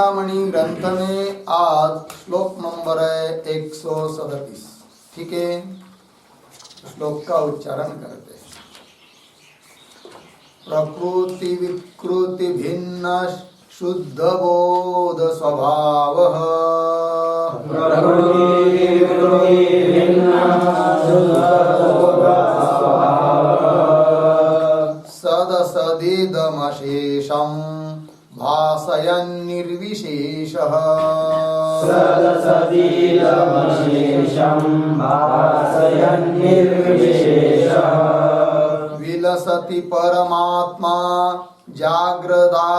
चिंतामणि ग्रंथ में आज श्लोक नंबर है 137। ठीक है, श्लोक का उच्चारण करते हैं। प्रकृति विकृति भिन्न शुद्ध बोध स्वभाव सदसदिदमशेषं भासयन् निर्विशेषः विलसति परमात्मा जाग्रदादिष्वस्था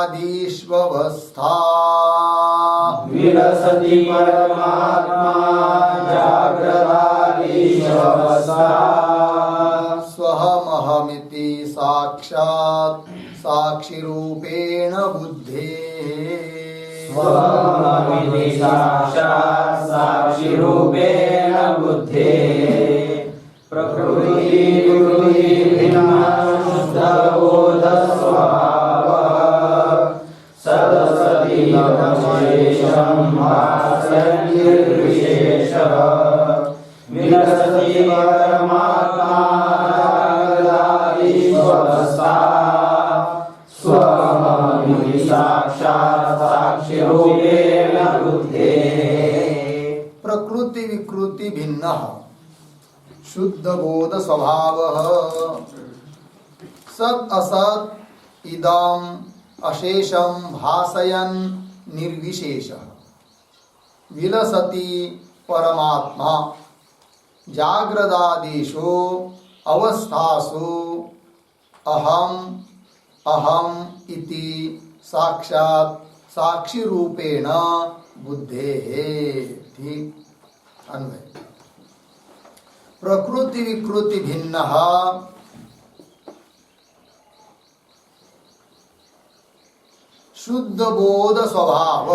स्वहमहमिति साक्षात् साक्षिरूपेण बुद्धेः प्रकृति विकृति भिन्न शुद्ध बोध स्वभावः सदसदिदमशेषं भासयन् निर्विशेषः विलसति परमात्मा जाग्रदादिष्वस्था स्वहमहमिति साक्षात् साक्षिरूपेण बुद्धेः प्रकृति विकृति भिन्न शुद्ध बोध स्वभाव सद असत इदम अशेषम भासयन् निर्विशेष विलसति परमात्मा जाग्रदादिषु अवस्थासु अहम अहम इति साक्षात् साक्षी रूपेण बुद्धेः। ठीक अन्वय। प्रकृति विकृति भिन्न शुद्ध बोध स्वभाव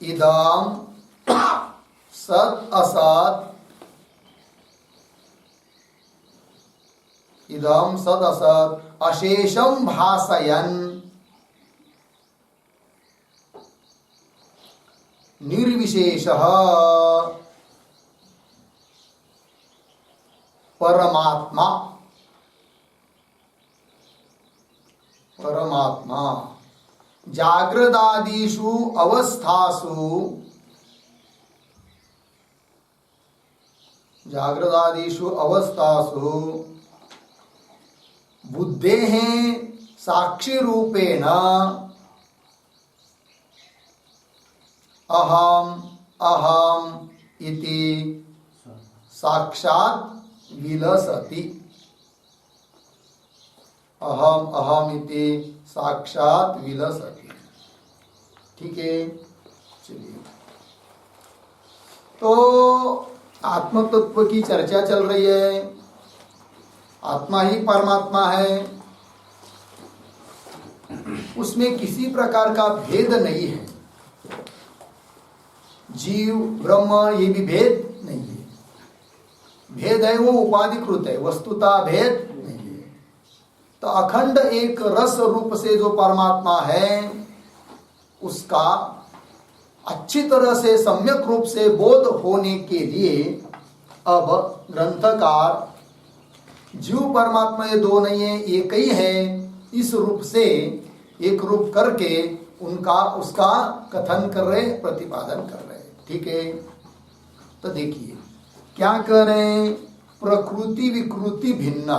इदम सत असत इदम सद असत अशेषम भासयन् निर्विशेषः परमात्मा परमात्मा जाग्रदादिषु अवस्थासु बुद्धेः साक्षी रूपेण अहम अहम इति साक्षात् विलसति अहम अहम इति साक्षात् विलसति। ठीक है, चलिए। तो आत्म तत्व की चर्चा चल रही है। आत्मा ही परमात्मा है, उसमें किसी प्रकार का भेद नहीं है। जीव ब्रह्म ये भी भेद नहीं है। भेद है वो उपाधिकृत है, वस्तुता भेद नहीं है। तो अखंड एक रस रूप से जो परमात्मा है उसका अच्छी तरह से सम्यक रूप से बोध होने के लिए अब ग्रंथकार जीव परमात्मा ये दो नहीं है, एक ही है, इस रूप से एक रूप करके उनका उसका कथन कर रहे, प्रतिपादन कर रहे। ठीक है, तो देखिए क्या कह रहे हैं। प्रकृति विकृति भिन्न,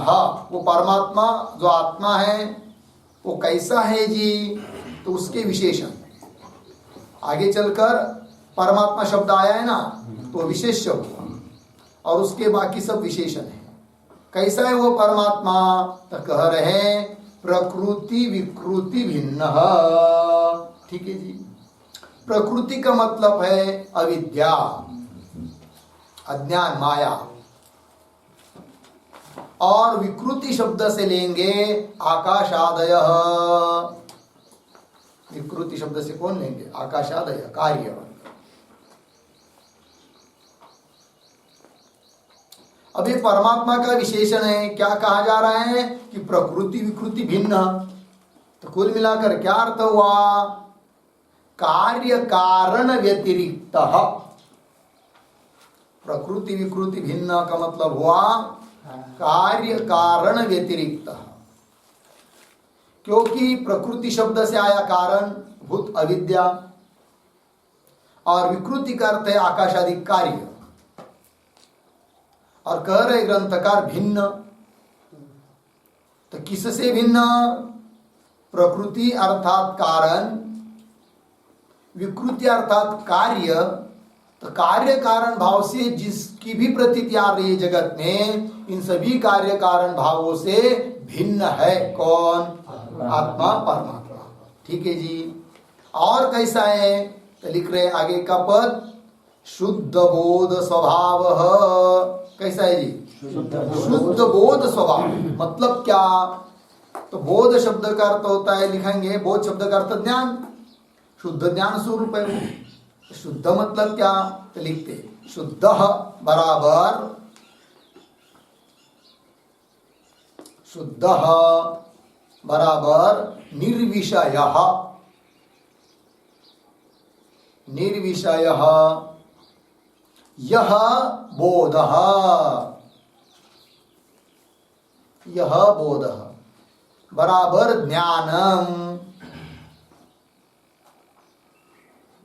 वो परमात्मा जो आत्मा है वो कैसा है जी, तो उसके विशेषण आगे चलकर परमात्मा शब्द आया है ना, तो विशेष्य हुआ और उसके बाकी सब विशेषण है। कैसा है वो परमात्मा, तो कह रहे हैं प्रकृति विकृति भिन्न। ठीक है जी। प्रकृति का मतलब है अविद्या, अज्ञान, माया, और विकृति शब्द से लेंगे आकाशादय। विकृति शब्द से कौन लेंगे, आकाशादय, कार्य। अब ये परमात्मा का विशेषण है। क्या कहा जा रहा है कि प्रकृति विकृति भिन्न, तो कुल मिलाकर क्या अर्थ हुआ? कार्य कारण व्यतिरिक्त। प्रकृति विकृति भिन्न का मतलब हुआ कार्य कारण व्यतिरिक्त। क्योंकि प्रकृति शब्द से आया कारण भूत अविद्या, और विकृति का अर्थ है आकाश आदि कार्य। और कह रहे ग्रंथकार भिन्न, तो किससे भिन्न? प्रकृति अर्थात कारण, विकृति अर्थात कार्य। तो कार्य कारण भाव से जिसकी भी प्रतीति आ रही है जगत में, इन सभी कार्य कारण भावों से भिन्न है कौन? आत्मा परमात्मा। ठीक है जी। और कैसा है? तो लिख रहे आगे का पद, शुद्ध बोध स्वभाव। कैसा है जी? शुद्ध बोध स्वभाव मतलब क्या? तो बोध शब्द का अर्थ होता है, लिखेंगे बोध शब्द का अर्थ ज्ञान, शुद्ध ज्ञान स्वरूप है। शुद्ध मतलब क्या? तो लिखते शुद्ध बराबर, शुद्ध बराबर निर्विषय। निर्विषय यह बोध, यह बोध बराबर ज्ञानम,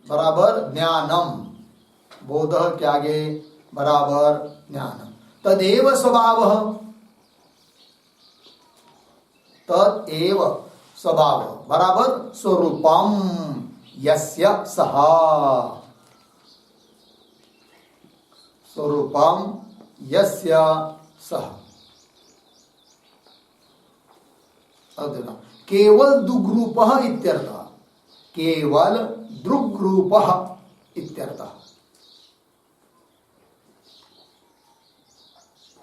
बराबर ज्ञानम। बोध के आगे बराबर ज्ञानम। तदेव स्वभाव, तदेव स्वभाव बराबर स्वरूपम यस्य सह, स्वरूपम यस्य सह। केवल दुग्रूप इत्यर्थ, केवल दृग्रूप इत्यर्थ।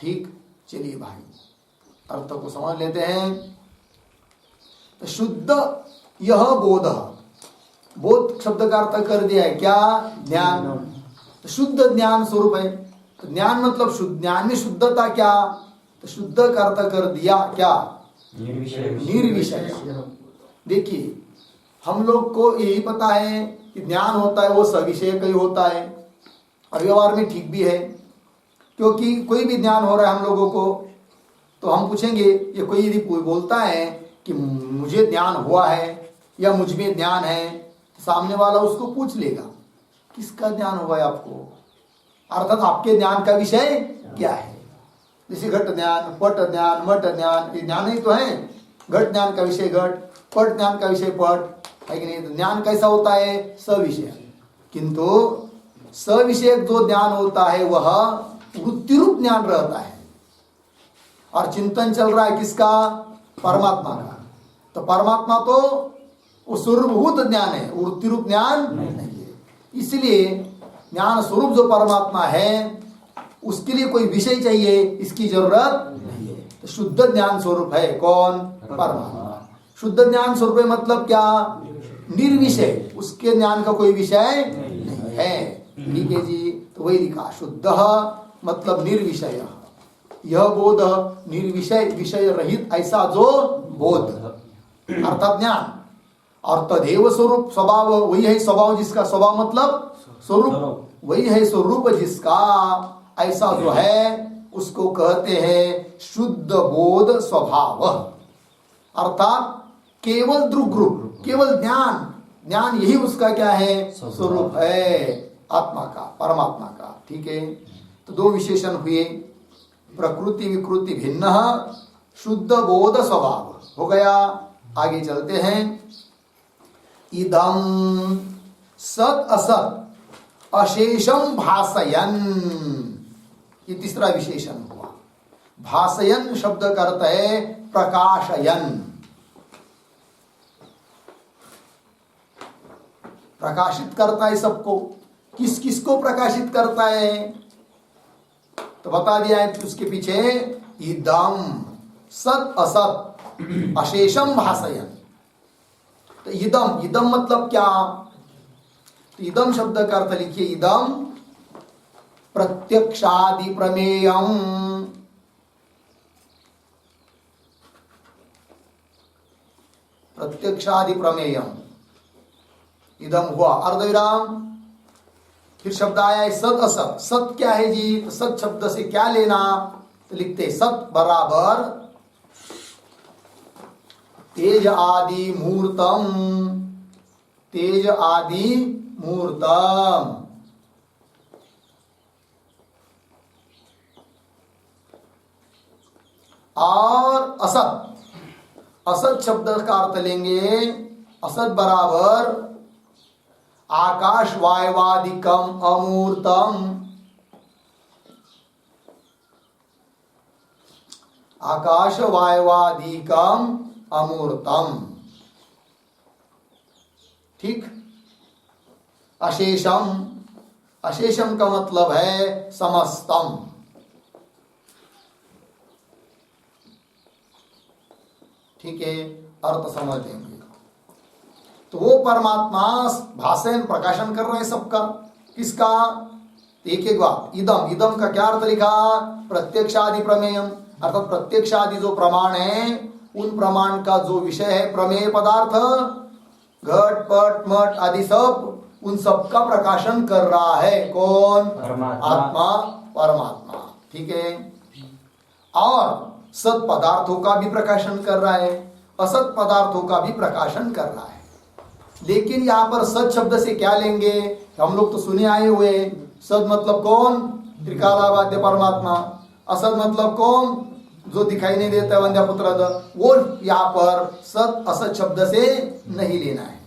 ठीक, चलिए भाई अर्थ को समझ लेते हैं। तो शुद्ध यह बोध, बोध शब्द का अर्थ कर दिया है क्या? ज्ञान। तो शुद्ध ज्ञान स्वरूप है। तो ज्ञान मतलब शुद्ध, ज्ञान में शुद्धता क्या? तो शुद्ध का अर्थ कर दिया क्या? निर्विषय। देखिए हम लोग को यही पता है कि ज्ञान होता है वो सविषय का ही होता है, और व्यवहार में ठीक भी है। क्योंकि कोई भी ज्ञान हो रहा है हम लोगों को, तो हम पूछेंगे, ये कोई यदि बोलता है कि मुझे ज्ञान हुआ है या मुझ में ज्ञान है, तो सामने वाला उसको पूछ लेगा किसका ज्ञान हुआ है आपको, अर्थात आपके ज्ञान का विषय क्या है। जैसे घट ज्ञान, पट ज्ञान, मट ज्ञान, ये ज्ञान ही तो है। घट ज्ञान का विषय घट, पट ज्ञान का विषय पट है कि नहीं? तो ज्ञान कैसा होता है? सविषय। किंतु सविषय जो ज्ञान होता है वह वृत्ति रूप ज्ञान रहता है, और चिंतन चल रहा है किसका? परमात्मा का। तो परमात्मा तो वो स्वरूपभूत ज्ञान है, वृत्ति रूप ज्ञान नहीं है। इसलिए ज्ञान स्वरूप जो परमात्मा है उसके लिए कोई विषय चाहिए इसकी जरूरत नहीं है। तो शुद्ध ज्ञान स्वरूप है कौन? परमात्मा। शुद्ध ज्ञान स्वरूप है मतलब क्या? निर्विषय, उसके ज्ञान का कोई विषय नहीं है। ठीक है जी। तो वही लिखा शुद्ध मतलब निर्विषय। यह बोध निर्विषय, विषय रहित ऐसा जो बोध अर्थात ज्ञान। और तदेव स्वरूप स्वभाव, वही है स्वभाव जिसका, स्वभाव मतलब स्वरूप, वही है स्वरूप जिसका, ऐसा जो है उसको कहते हैं शुद्ध बोध स्वभाव। अर्थात केवल दृग्रूप, केवल ज्ञान, ज्ञान यही उसका क्या है? स्वरूप है आत्मा का, परमात्मा का। ठीक है। तो दो विशेषण हुए, प्रकृति विकृति भिन्न, शुद्ध बोध स्वभाव हो गया। आगे चलते हैं। इदं सत असत अशेषम भासयन, ये तीसरा विशेषण हुआ। भासयन शब्द का अर्थ है प्रकाशयन, प्रकाशित करता है सबको। किस किस को प्रकाशित करता है? तो बता दिया है उसके पीछे, इदम सत असत अशेषम भासयन। तो इदम, इदम मतलब क्या? तो इदम शब्द का अर्थ लिखिए, इदम प्रत्यक्षादि प्रमेयम, प्रत्यक्षादि प्रमेयम। इदम हुआ अर्धविराम, फिर शब्द आया है सत असत। सत क्या है जी? तो सत शब्द से क्या लेना? तो लिखते सत बराबर तेज आदि मूर्तम, तेज आदि मूर्तम। और असत, असत शब्द का अर्थ लेंगे असत बराबर आकाश वायवादिकम अमूर्तम, आकाश वायवादिकम अमूर्तम। ठीक। अशेषम, अशेषम का मतलब है समस्तम। ठीक है, अर्थ समझ लेंगे। तो वो परमात्मा भाषण प्रकाशन कर रहे हैं सबका। किसका? एक एक बात। इदम, इदम का क्या अर्थ लिखा? प्रत्यक्षादि प्रमेयम, अर्थात प्रत्यक्षादि जो प्रमाण है उन प्रमाण का जो विषय है प्रमेय पदार्थ, घट पट मट आदि सब, उन सब का प्रकाशन कर रहा है कौन? आत्मा, परमात्मा। ठीक है। और सत पदार्थों का भी प्रकाशन कर रहा है, असत पदार्थों का भी प्रकाशन कर रहा है। लेकिन यहां पर सत शब्द से क्या लेंगे? हम लोग तो सुने आए हुए, सत मतलब कौन? त्रिकालावाद्य परमात्मा। असत मतलब कौन? जो दिखाई नहीं देता वंद्या पुत्र, वो यहां पर सत असत शब्द से नहीं लेना है।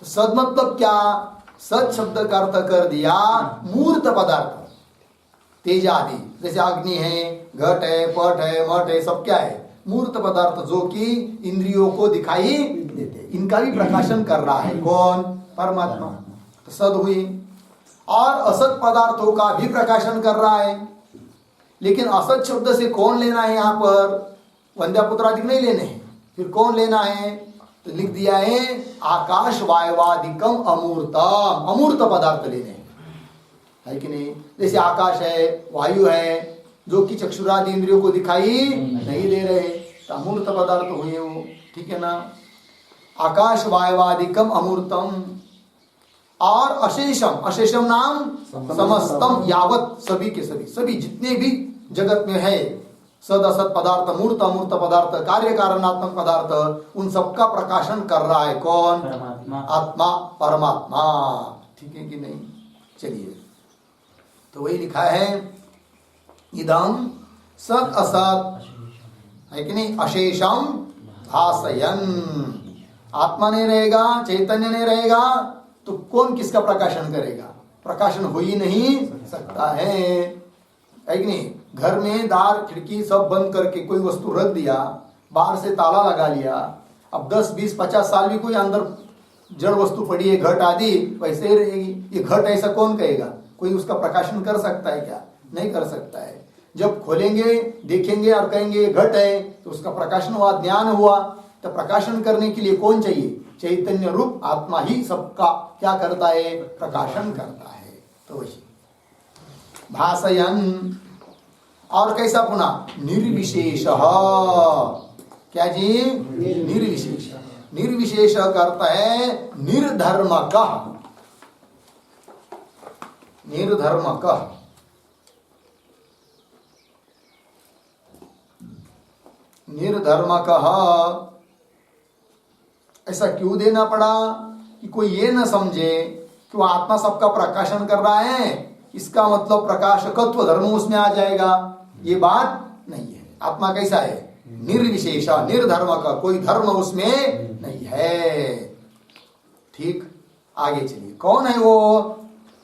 तो सत मतलब क्या? सत शब्द का अर्थ कर दिया मूर्त पदार्थ, तेज आदि, जैसे अग्नि है, घट है, पट है, मठ है, सब क्या है? मूर्त पदार्थ जो कि इंद्रियों को दिखाई देते, इनका भी प्रकाशन कर रहा है कौन? परमात्मा। तो सद हुई। और असत पदार्थों का भी प्रकाशन कर रहा है। लेकिन असत शब्द से कौन लेना है? यहां पर वंद्यापुत्रादिक नहीं लेने हैं। फिर कौन लेना है? तो लिख दिया है आकाश वायवादिकम अमूर्तम, अमूर्त पदार्थ लेने हैं, है कि नहीं? जैसे आकाश है, वायु है, जो कि चक्षुरादि इंद्रियों को दिखाई नहीं दे रहे, तो अमूर्त पदार्थ हुए वो। ठीक है ना? आकाश वायवादिकम अमूर्तम। और अशेषम, अशेषम नाम समस्तम, यावत, सभी के सभी, सभी जितने भी जगत में है सद असत पदार्थ, मूर्त अमूर्त पदार्थ, कार्य कारणात्मक पदार्थ, उन सबका प्रकाशन कर रहा है कौन? आत्मा, परमात्मा। ठीक है कि नहीं? चलिए, तो वही लिखा है इदम सत असत, है कि नहीं? अशेषम भासयन। आत्मा नहीं रहेगा, चैतन्य नहीं रहेगा, तो कौन किसका प्रकाशन करेगा? प्रकाशन हो ही नहीं सकता है कि नहीं? घर में दार खिड़की सब बंद करके कोई वस्तु रख दिया, बाहर से ताला लगा लिया, अब 10 20 50 साल भी कोई अंदर जड़ वस्तु पड़ी है, घट आदि, वैसे ही रहेगी। ये घट ऐसा कौन कहेगा? कोई उसका प्रकाशन कर सकता है क्या? नहीं कर सकता है। जब खोलेंगे, देखेंगे और कहेंगे घट है, तो उसका प्रकाशन हुआ, ज्ञान हुआ। तो प्रकाशन करने के लिए कौन चाहिए? चैतन्य रूप आत्मा ही सबका क्या करता है? प्रकाशन करता है। तो वही भासयन। और कैसा पुनः? निर्विशेष। क्या जी? निर्विशेष। निर्विशेष करता है निर्धर्मक, निर्धर्मक। निर्धर्मक ऐसा क्यों देना पड़ा? कि कोई ये न समझे कि वो आत्मा सबका प्रकाशन कर रहा है, इसका मतलब प्रकाशकत्व धर्म उसमें आ जाएगा। ये बात नहीं है। आत्मा कैसा है? निर्विशेष, निर्धर्मक, कोई धर्म उसमें नहीं है। ठीक, आगे चलिए। कौन है वो?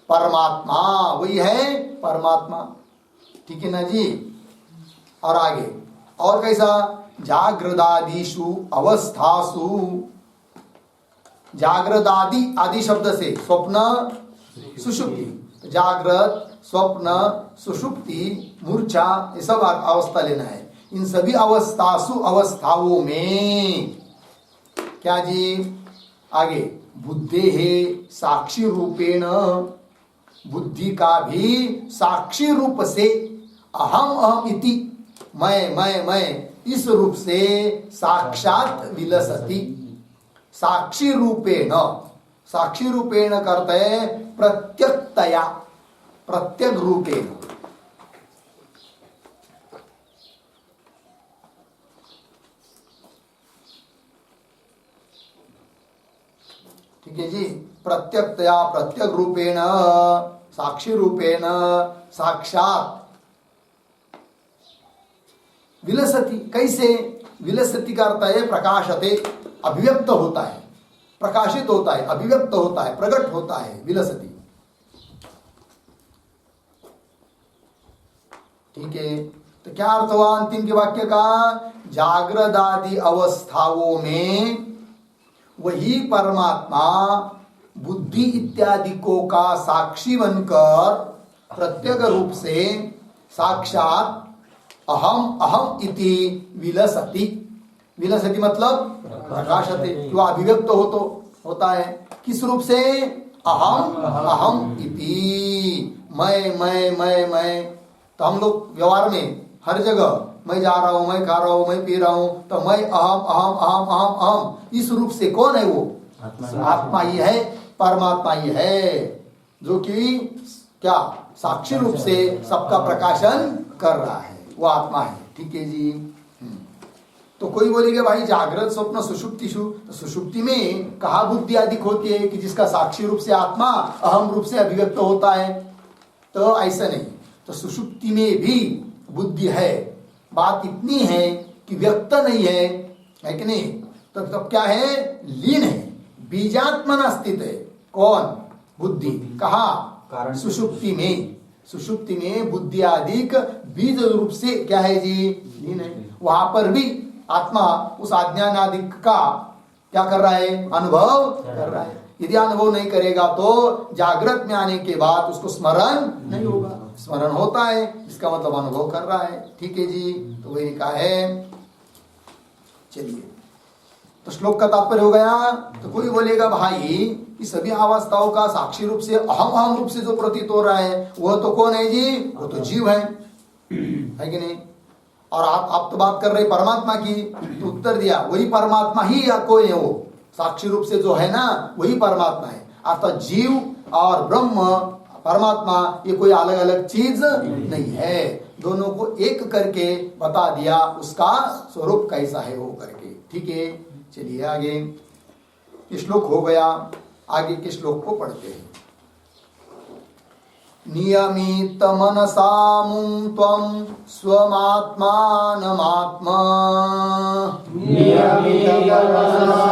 परमात्मा, वही है परमात्मा। ठीक है ना जी? और आगे और कैसा? जागृदादिषु अवस्थासु, जागृदादि, आदि शब्द से स्वप्न सुषुप्ति, जागृत स्वप्न सुषुप्ति मूर्छा, ये सब अवस्था लेना है। इन सभी अवस्थासु, अवस्थाओं में क्या जी? आगे बुद्धि है साक्षी रूपेण, बुद्धि का भी साक्षी रूप से अहम अहम इति, मैं इस रूप से साक्षात विलसति, साक्षी रूपेण, साक्षी रूपेण करते प्रत्यक्तया, प्रत्यक रूपेण। ठीक है जी, प्रत्यक्तया, प्रत्यक रूपेण, साक्षी रूपेण, साक्षात विलसति। कैसे विलसति का अर्थ है प्रकाशते, अभिव्यक्त होता है, प्रकाशित होता है, अभिव्यक्त होता है, प्रकट होता है, विलसति। ठीक है, तो क्या अर्थ हुआ अंतिम के वाक्य का? जागृत आदि अवस्थाओं में वही परमात्मा बुद्धि इत्यादि को का साक्षी बनकर प्रत्यक्ष रूप से साक्षात अहम अहम इति विलसति। विलसति मतलब प्रकाशते, जो अभिव्यक्त हो तो होता है। किस रूप से? अहम अहम इति, मैं। तो हम लोग व्यवहार में हर जगह मैं जा रहा हूं, मैं खा रहा हूं, मैं पी रहा हूं, तो मैं अहम अहम अहम अहम अहम, इस रूप से कौन है वो? आत्मा ही है, परमात्मा ही है, जो कि क्या साक्षी रूप से सबका प्रकाशन कर रहा है, वो आत्मा है। ठीक है जी। तो कोई बोलेगा भाई जागृत स्वप्न सुषुप्तिषु, तो सुषुप्ति में कहा बुद्धि अधिक होती है कि जिसका साक्षी रूप से आत्मा अहम रूप से अभिव्यक्त होता है? तो ऐसा नहीं, तो सुषुप्ति में भी बुद्धि है, बात इतनी है कि व्यक्त नहीं है कि नहीं? तो क्या है? लीन है, बीजात्मना स्थित है। कौन? बुद्धि। कहा? सुषुप्ति में। सुषुप्ति में बुद्धि आदिक बीज रूप से क्या है जी? लीन है। वहां पर भी आत्मा उस अज्ञान आदिक का क्या कर रहा है? अनुभव कर रहा है। यदि अनुभव नहीं करेगा तो जागृत में आने के बाद उसको स्मरण नहीं होगा। स्मरण होता है, इसका मतलब अनुभव कर रहा है। ठीक है जी, तो वही कहा है। चलिए, तो श्लोक का तात्पर्य हो गया। तो कोई बोलेगा भाई कि सभी अवस्थाओं का साक्षी रूप से अहम अहम रूप से जो प्रतीत हो रहा है वह तो कौन है जी? वो तो जीव है कि नहीं? और आप तो बात कर रहे परमात्मा की, तो उत्तर दिया वही परमात्मा ही या कोई है? वो साक्षी रूप से जो है ना, वही परमात्मा है। अर्थात जीव और ब्रह्म परमात्मा ये कोई अलग अलग चीज नहीं है, दोनों को एक करके बता दिया उसका स्वरूप कैसा है वो करके। ठीक है, चलिए आगे श्लोक हो गया, आगे के श्लोक को पढ़ते हैं। नियमित मनसा मुं त्वं स्वमात्मानमात्मा, नियमित मनसा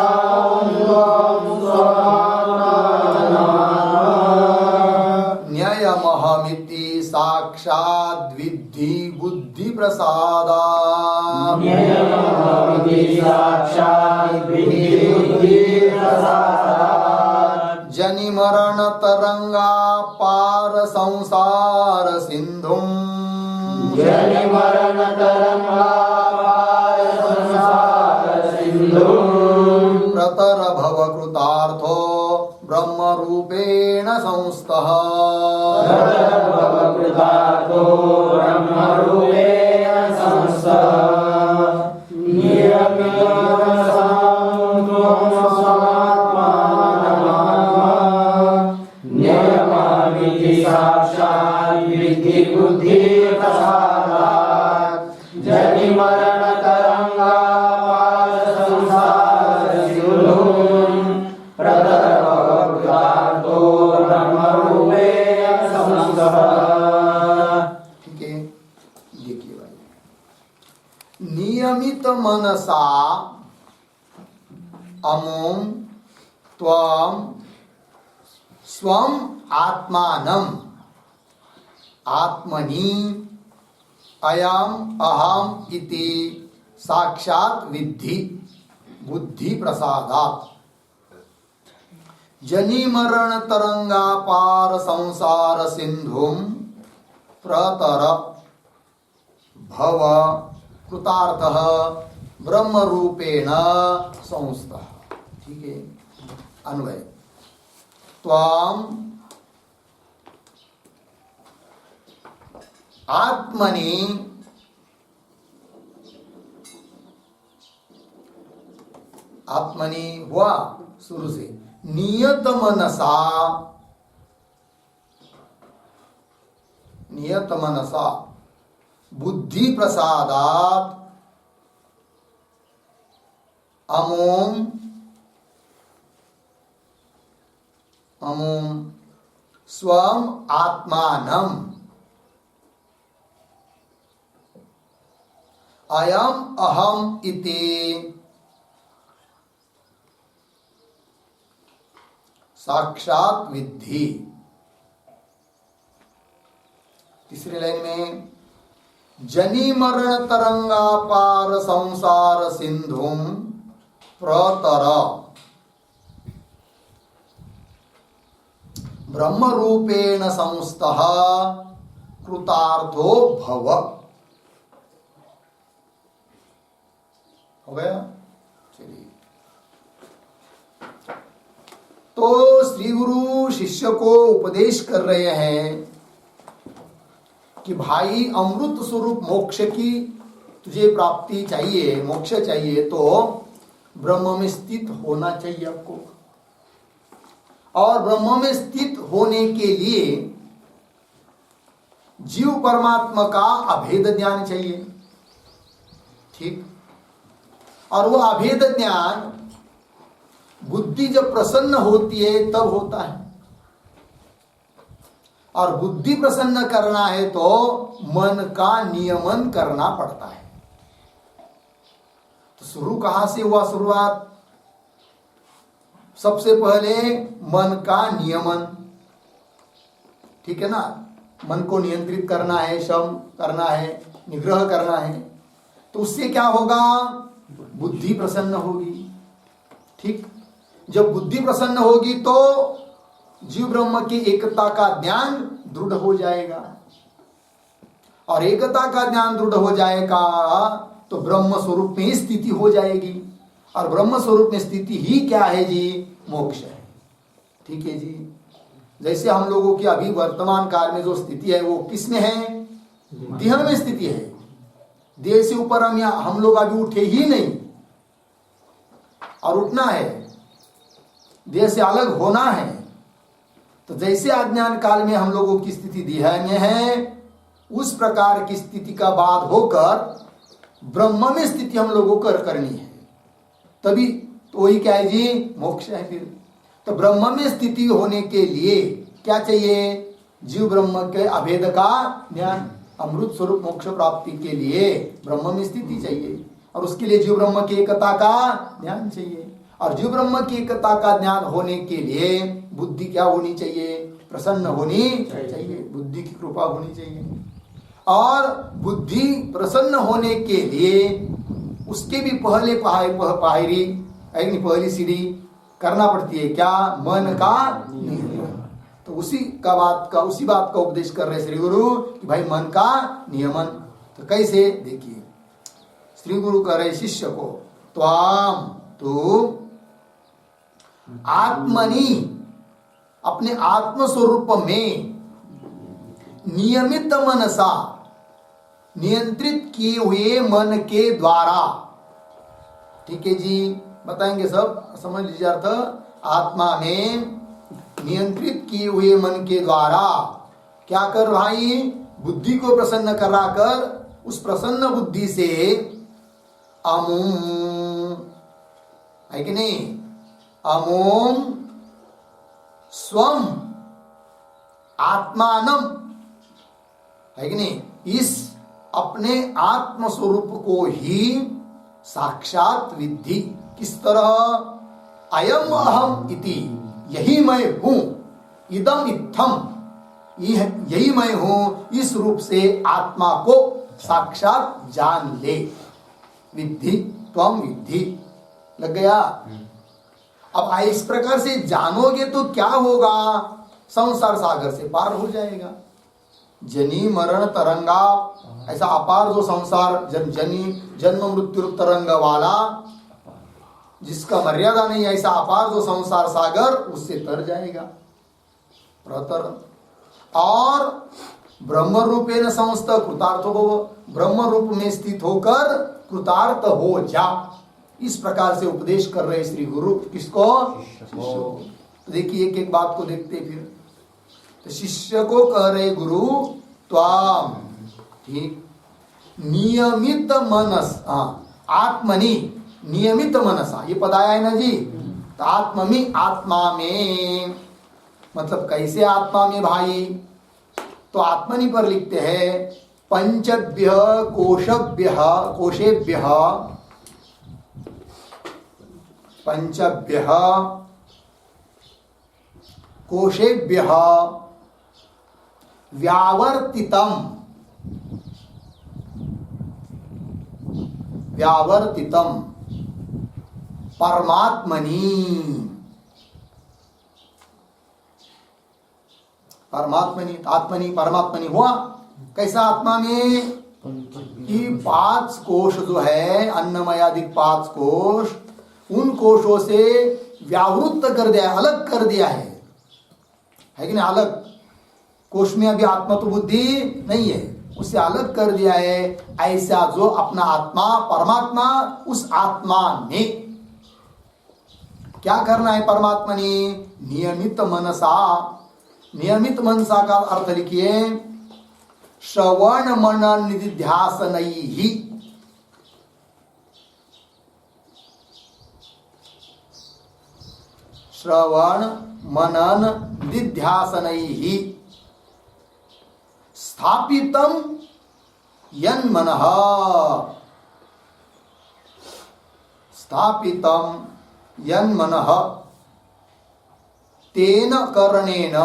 न्ययमहमिति साक्षाद् विद्धि बुद्धि प्रसादात्। जनि मरण तरंगा पार संसार सिंधुम, जनि मरण तरंगा पार संसार सिंधुम, प्रतर भव कृतार्थो ब्रह्म रूपेण संस्थः, प्रतर भव कृतार्थो ब्रह्म रूपेण संस्थः। नियमित मनसा त्वं स्वात्मानमात्मा, न्ययमहमिति साक्षात् विद्धि बुद्धि प्रसादात्। जनि मरण तरंगा पार संसार सिंधुम, प्रतर भव कृतार्थो ब्रह्म रूपेण संस्थः। ठीक है, देखिए भाई, नियमित मनसा अमुम त्वं स्वम आत्मानम आत्मनि अयम अहम इति साक्षात् विद्धि बुद्धि प्रसादात्। जनि मरण तरंगा पार संसार सिंधुम, प्रतर भव कृतार्थः ब्रह्म रूपेण संस्थः। ठीक है, अन्वय। त्वं आत्मनि आत्मनि हुआ शुरू से, नियत मनसा बुद्धि प्रसादात अमोम स्वम आत्मानम अयम अहम इति साक्षात विद्धि। तीसरी लाइन में, जनी मरण तरंगापार संसार सिंधुम प्रतर ब्रह्म रूपेण संस्थः कृतार्थो भव। हो गया? चलिए, तो श्री गुरु शिष्य को उपदेश कर रहे हैं कि भाई अमृत स्वरूप मोक्ष की तुझे प्राप्ति चाहिए, मोक्ष चाहिए, तो ब्रह्म में स्थित होना चाहिए आपको। और ब्रह्म में स्थित होने के लिए जीव परमात्मा का अभेद ज्ञान चाहिए। ठीक? और वो अभेद ज्ञान बुद्धि जब प्रसन्न होती है तब होता है। और बुद्धि प्रसन्न करना है तो मन का नियमन करना पड़ता है। तो शुरू कहां से हुआ? शुरुआत सबसे पहले मन का नियमन। ठीक है ना? मन को नियंत्रित करना है, शम करना है, निग्रह करना है। तो उससे क्या होगा? बुद्धि प्रसन्न होगी। ठीक? जब बुद्धि प्रसन्न होगी तो जीव ब्रह्म की एकता का ज्ञान दृढ़ हो जाएगा। और एकता का ज्ञान दृढ़ हो जाएगा तो ब्रह्म स्वरूप में स्थिति हो जाएगी। और ब्रह्म स्वरूप में स्थिति ही क्या है जी? मोक्ष है। ठीक है जी? जैसे हम लोगों की अभी वर्तमान काल में जो स्थिति है वो किस में है? देह में स्थिति है। देह से ऊपर हम लोग अभी उठे ही नहीं, और उठना है, देह से अलग होना है। तो जैसे अज्ञान काल में हम लोगों की स्थिति देह में है, उस प्रकार की स्थिति का बाद होकर ब्रह्म में स्थिति हम लोगों को करनी है। तभी तो वही क्या है जी? मोक्ष है। फिर तो ब्रह्म में स्थिति होने के लिए क्या चाहिए? जीव ब्रह्म के अभेद का ज्ञान। अमृत स्वरूप मोक्ष प्राप्ति के लिए ब्रह्म में स्थिति चाहिए, और उसके लिए जीव ब्रह्म की एकता का ज्ञान चाहिए। और जीव ब्रह्म की एकता का ज्ञान होने के लिए बुद्धि क्या होनी चाहिए? प्रसन्न होनी चाहिए। बुद्धि की कृपा होनी चाहिए। और बुद्धि प्रसन्न होने के लिए उसके भी पहले पहली सीढ़ी करना पड़ती है। क्या? मन का नियमन। तो उसी बात का उपदेश कर रहे श्री गुरु कि भाई मन का नियमन। तो कैसे? देखिए, श्री गुरु कह रहे शिष्य को, त्वाम तू आत्मनि अपने आत्म स्वरूप में नियमित मनसा नियंत्रित किए हुए मन के द्वारा। ठीक है जी? बताएंगे सब, समझ लीजिए अर्थ। आत्मा में नियंत्रित किए हुए मन के द्वारा क्या कर भाई? बुद्धि को प्रसन्न कराकर उस प्रसन्न बुद्धि से अमुम, है कि नहीं? अमुम स्वम आत्मानम, है कि नहीं? इस अपने आत्म स्वरूप को ही साक्षात विद्धि। किस तरह? अयम अहम इति, यही मैं हूं, इदम इत्थम, यही मैं हूं, इस रूप से आत्मा को साक्षात जान ले। विद्धि त्वम विद्धि। लग गया? अब इस प्रकार से जानोगे तो क्या होगा? संसार सागर से पार हो जाएगा। जनी मरण तरंगा, ऐसा अपार जो संसार जन्म मृत्यु तरंग वाला, जिसका मर्यादा नहीं, ऐसा अपार जो संसार सागर, उससे तर जाएगा। प्रतर और ब्रह्म रूपेण संस्थ कृतार्थ हो, ब्रह्म रूप में स्थित होकर कृतार्थ हो जा। इस प्रकार से उपदेश कर रहे श्री गुरु। किसको? शिष्य को। तो देखिए एक एक बात को देखते फिर। तो शिष्य को कह रहे गुरु त्वाम, ठीक, नियमित मनस, आत्मनि नियमित मनसा, ये पद आया है ना जी। तो आत्मनि, आत्मा में, मतलब कैसे आत्मा में भाई? तो आत्मनि पर लिखते हैं पंचभ्य कोशभ्य, कोशेभ्य, पंचभ्य कोशेभ्य व्यावर्तितम, व्यावर्तितम परमात्मनि, परमात्मनि, आत्मनि परमात्मनि हुआ। कैसा आत्मा में? कि 5 कोश जो है अन्नमयादिक 5 कोश, उन कोशों से व्यावृत्त कर दिया, अलग कर दिया है कि नहीं? अलग कोश में अभी आत्मा तो बुद्धि नहीं है, उससे अलग कर दिया है। ऐसा जो अपना आत्मा परमात्मा, उस आत्मा ने क्या करना है? परमात्मा ने नियमित मनसा, नियमित मनसा का अर्थ लिखिए श्रवण मनन निधिध्यासनैहि, श्रवण मनन निधिध्यासनैहि स्थापितम यन्मनः, स्थापितम यन्मनः तेन करणेन,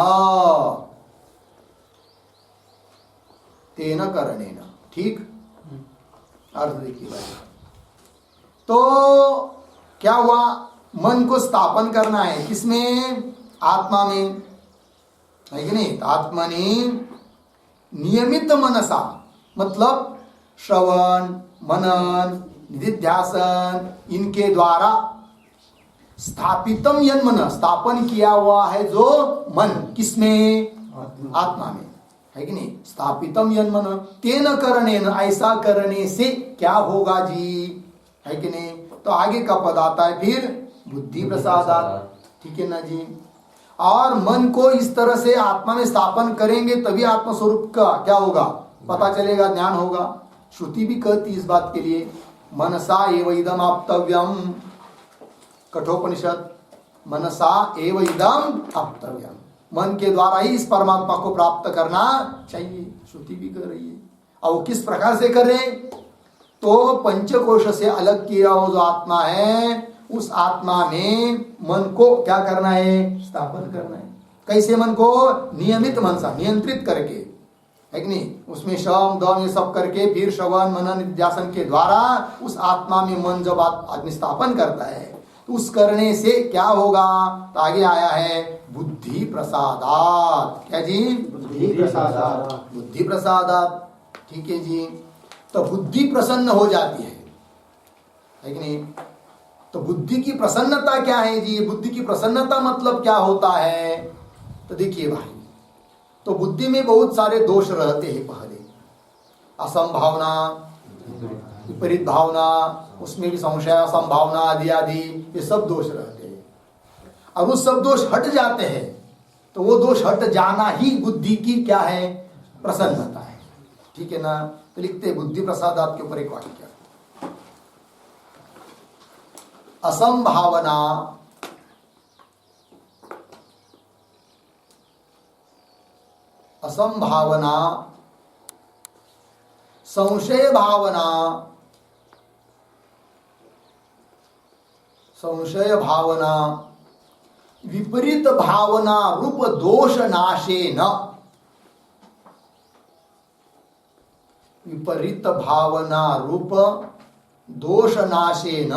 तेन करणेन, ठीक। अर्थ देखिए भाई। तो क्या हुआ? मन को स्थापन करना है किसमें? आत्मा में, है कि नहीं? आत्मनि नियमित मनसा, मतलब श्रवण मनन निधिध्यासन इनके द्वारा स्थापितम यन्मन, स्थापन किया हुआ है जो मन, किसमें? आत्मा में, है कि नहीं? स्थापितम यन्मन तेन करणेन, ऐसा करने से क्या होगा जी, है कि नहीं? तो आगे का पद आता है फिर बुद्धि प्रसादात, ठीक है ना जी। और मन को इस तरह से आत्मा में स्थापन करेंगे तभी आत्म स्वरूप का क्या होगा? पता चलेगा, ज्ञान होगा। श्रुति भी कहती इस बात के लिए मनसा एव इदम आप्तव्यम, कठोपनिषद, मनसा एव इदम आप्तव्यम, मन के द्वारा ही इस परमात्मा को प्राप्त करना चाहिए, श्रुति भी कर रही है। और वो किस प्रकार से करे? तो पंचकोश से अलग किया हो जो आत्मा है, उस आत्मा में मन को क्या करना है? स्थापन करना है। कैसे मन को? नियमित मनसा, नियंत्रित करके, है कि नहीं? उसमें शम दम ये सब करके फिर श्रवण मनन निध्यासन के द्वारा उस आत्मा में मन जब आदमी स्थापन करता है तो उस करने से क्या होगा? तो आगे आया है बुद्धि प्रसादात। क्या जी? बुद्धि प्रसादात, बुद्धि प्रसादात, ठीक है जी। तो बुद्धि प्रसन्न हो जाती है कि नहीं? तो बुद्धि की प्रसन्नता क्या है जी? बुद्धि की प्रसन्नता मतलब क्या होता है? तो देखिए भाई, तो बुद्धि में बहुत सारे दोष रहते हैं। पहले असंभावना, विपरीत भावना, उसमें भी संशय, संभावना आदि आदि, ये सब दोष रहते हैं। और वो सब दोष हट जाते हैं तो वो दोष हट जाना ही बुद्धि की क्या है? प्रसन्नता है, ठीक है ना। तो लिखते हैं बुद्धि प्रसादात के ऊपर एक वाक्य, असंभावना असंभावना संशय भावना, संशय भावना विपरीत भावना रूप दोष नाशेन, विपरीत भावना रूप दोष नाशेन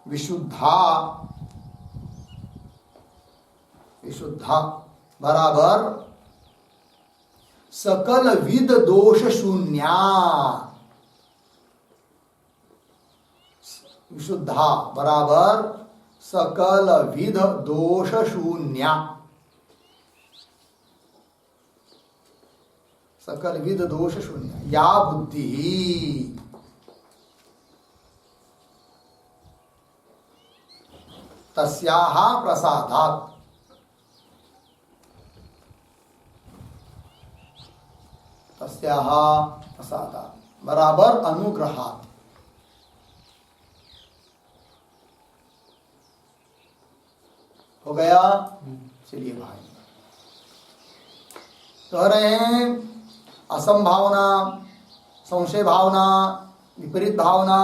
विशुद्धा, विशुद्धा बराबर सकल विद दोष शून्या, विशुद्धा बराबर सकल विद दोष शून्या, सकल विद दोष शून्य या बुद्धि, तस्याः प्रसादात्, तस्याः प्रसादात् बराबर अनुग्रहात्। हो गया। चलिए भाई, कह रहे हैं असंभावना, संशय भावना, विपरीत भावना